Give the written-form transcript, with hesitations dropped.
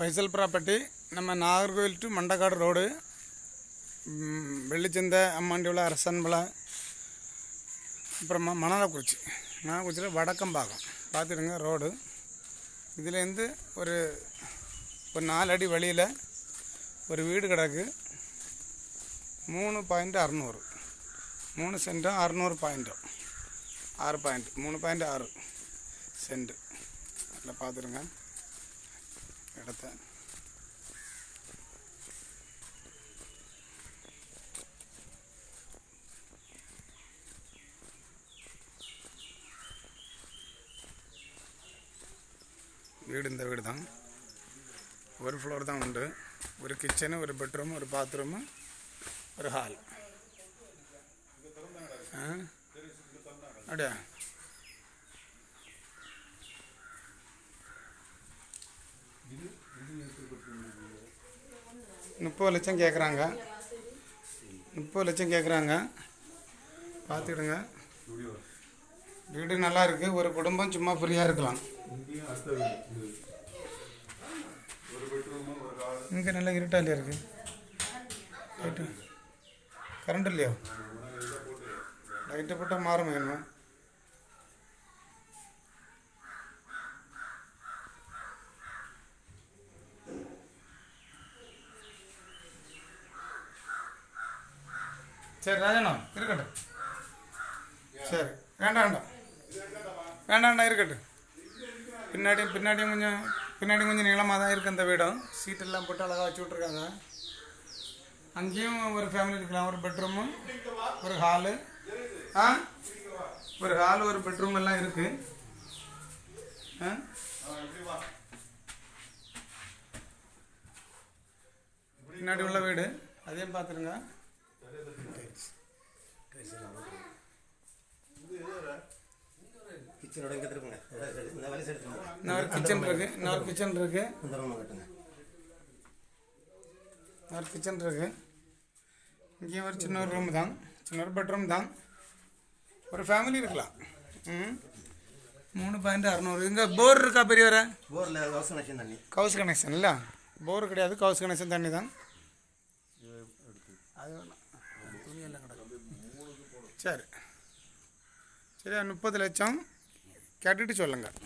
Faisal property நம்ம Nagercoil to Mandaikadu road வெள்ளிச்சந்தை அம்மாண்டியுள்ள அரசன்பலை அப்புறமா மணலக்குறிச்சியில் வடக்கம்பாக்கம் பார்த்துடுங்க road. இதுலேருந்து ஒரு 4 அடி வழியில் ஒரு வீடு கிடக்கு. 3.600 3 சென்ட்டும் 600 பாயிண்ட்டும் 6 பாயிண்ட் 3.6 சென்ட். அதில் பார்த்துருங்க இடத்த. வீடு இந்த வீடு தான். ஒரு ஃப்ளோர் தான் உண்டு. ஒரு கிச்சனு, ஒரு பெட்ரூமு, ஒரு பாத்ரூமு, ஒரு ஹால். அப்படியா? 30 லட்சம் கேட்குறாங்க. 30 லட்சம் கேட்குறாங்க. பார்த்துக்கிடுங்க. வீடு நல்லா இருக்குது. ஒரு குடும்பம் சும்மா ஃப்ரீயாக இருக்கலாம். இங்கே நல்லா இருட்டாலியாக இருக்குது. லைட்டு கரண்ட் இல்லையா? லைட்டை போட்டால் மாறும் வேணுமா? சரி ராஜண்ணா இருக்கட்டும். சரி வேண்டாம் இருக்கட்டும். பின்னாடியும் கொஞ்சம் நீளமாக தான் இருக்குது அந்த வீடும். சீட்டெல்லாம் போட்டு அழகாக வச்சு விட்ருக்காங்க. அங்கேயும் ஒரு ஃபேமிலி இருக்கலாம். ஒரு பெட்ரூமு, ஒரு ஹாலு, ஒரு பெட்ரூம் எல்லாம் இருக்குது. பின்னாடி உள்ள வீடு அதையும் பார்த்துருங்க. கிச்சனோட இங்கே இருக்குங்க. இன்னொரு கிச்சன் இருக்குது. இன்னொரு கிச்சன் இருக்குது. இங்கேயும் ஒரு சின்ன ஒரு ரூம் தான். சின்ன ஒரு பெட்ரூம் தான். ஒரு ஃபேமிலி இருக்கலாம். 3.600. இங்கே போர் இருக்கா பெரியவரை? போரில் ஹவுஸ் கனெக்ஷன் தண்ணி. ஹவுஸ் கனெக்ஷன் இல்லை, போர் கிடையாது. ஹவுஸ் கனெக்ஷன் தண்ணி தான். அது துணியெல்லாம் கிடக்கும். சரி 30 லட்சம் கேட்டுட்டு சொல்லுங்கள்.